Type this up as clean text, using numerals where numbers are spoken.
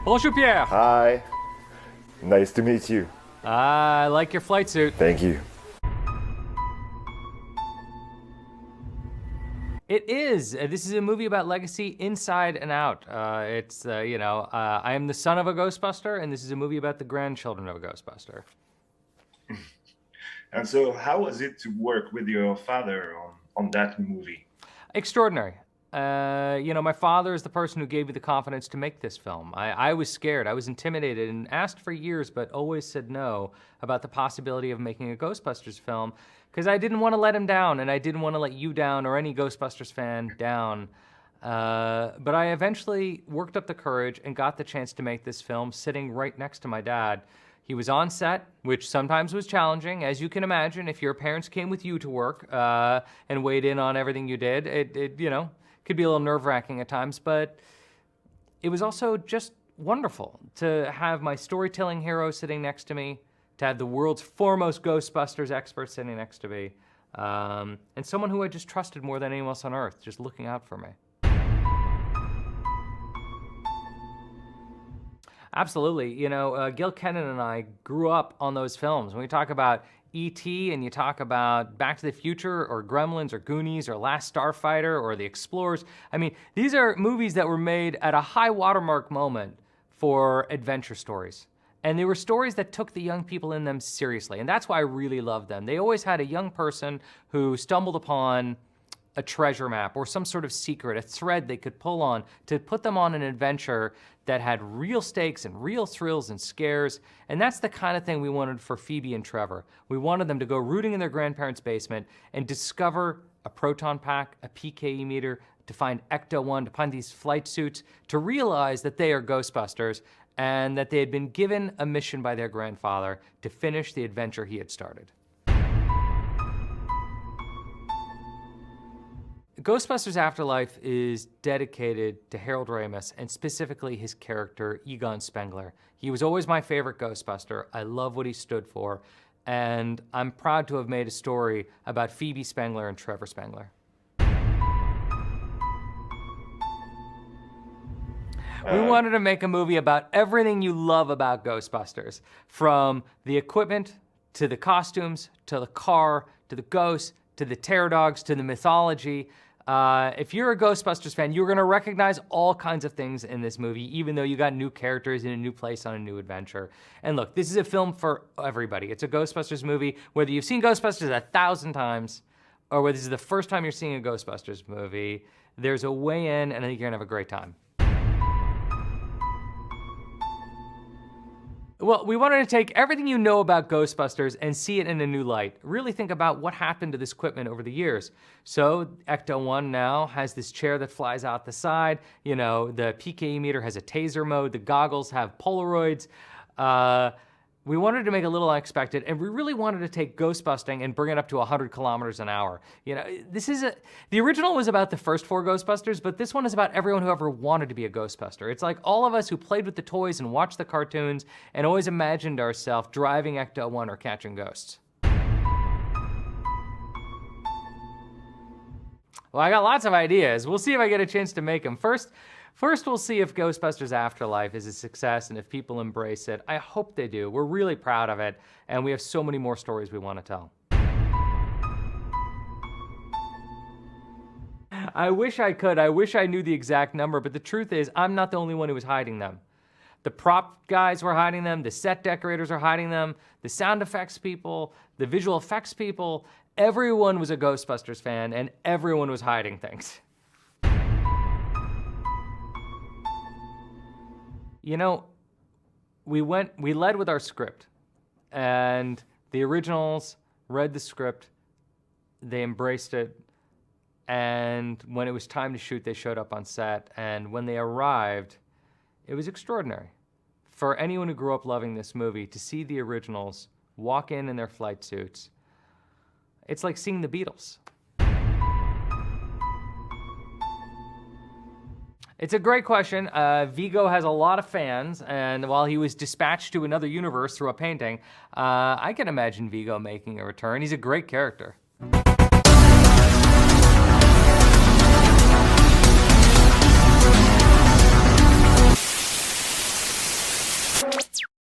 Bonjour, Pierre. Hi. Nice to meet you. I like your flight suit. Thank you. It is. This is a movie about legacy inside and out. I am the son of a Ghostbuster, and this is a movie about the grandchildren of a Ghostbuster. And so how was it to work with your father on that movie? Extraordinary. My father is the person who gave me the confidence to make this film. I was scared, I was intimidated, and asked for years, but always said no about the possibility of making a Ghostbusters film, because I didn't want to let him down, and I didn't want to let you down or any Ghostbusters fan down. But I eventually worked up the courage and got the chance to make this film sitting right next to my dad. He was on set, which sometimes was challenging, as you can imagine. If your parents came with you to work and weighed in on everything you did, it could be a little nerve-wracking at times, but it was also just wonderful to have my storytelling hero sitting next to me, to have the world's foremost Ghostbusters expert sitting next to me, and someone who I just trusted more than anyone else on earth, just looking out for me. Absolutely. Gil Kennan and I grew up on those films. When we talk about E.T. and you talk about Back to the Future or Gremlins or Goonies or Last Starfighter or The Explorers, these are movies that were made at a high watermark moment for adventure stories. And they were stories that took the young people in them seriously. And that's why I really loved them. They always had a young person who stumbled upon a treasure map or some sort of secret, a thread they could pull on to put them on an adventure that had real stakes and real thrills and scares. And that's the kind of thing we wanted for Phoebe and Trevor. We wanted them to go rooting in their grandparents' basement and discover a proton pack, a PKE meter, to find Ecto-1, to find these flight suits, to realize that they are Ghostbusters and that they had been given a mission by their grandfather to finish the adventure he had started. Ghostbusters Afterlife is dedicated to Harold Ramis and specifically his character, Egon Spengler. He was always my favorite Ghostbuster. I love what he stood for, and I'm proud to have made a story about Phoebe Spengler and Trevor Spengler. We wanted to make a movie about everything you love about Ghostbusters, from the equipment, to the costumes, to the car, to the ghosts, to the terror dogs, to the mythology. If you're a Ghostbusters fan, you're gonna recognize all kinds of things in this movie, even though you got new characters in a new place on a new adventure. And look, this is a film for everybody. It's a Ghostbusters movie, whether you've seen Ghostbusters 1,000 times, or whether this is the first time you're seeing a Ghostbusters movie, there's a way in, and I think you're gonna have a great time. Well, we wanted to take everything you know about Ghostbusters and see it in a new light. Really think about what happened to this equipment over the years. So Ecto-1 now has this chair that flies out the side. The PKE meter has a taser mode. The goggles have Polaroids. We wanted to make it a little unexpected, and we really wanted to take ghostbusting and bring it up to 100 kilometers an hour. The original was about the first 4 Ghostbusters, but this one is about everyone who ever wanted to be a Ghostbuster. It's like all of us who played with the toys and watched the cartoons and always imagined ourselves driving Ecto-1 or catching ghosts. Well, I got lots of ideas. We'll see if I get a chance to make them. First, we'll see if Ghostbusters Afterlife is a success and if people embrace it. I hope they do. We're really proud of it, and we have so many more stories we want to tell. I wish I could. I wish I knew the exact number, but the truth is, I'm not the only one who was hiding them. The prop guys were hiding them, the set decorators are hiding them, the sound effects people, the visual effects people. Everyone was a Ghostbusters fan, and everyone was hiding things. We led with our script, and the originals read the script, they embraced it, and when it was time to shoot, they showed up on set, and when they arrived, it was extraordinary. For anyone who grew up loving this movie, to see the originals walk in their flight suits, it's like seeing the Beatles. It's a great question. Viggo has a lot of fans, and while he was dispatched to another universe through a painting, I can imagine Viggo making a return. He's a great character.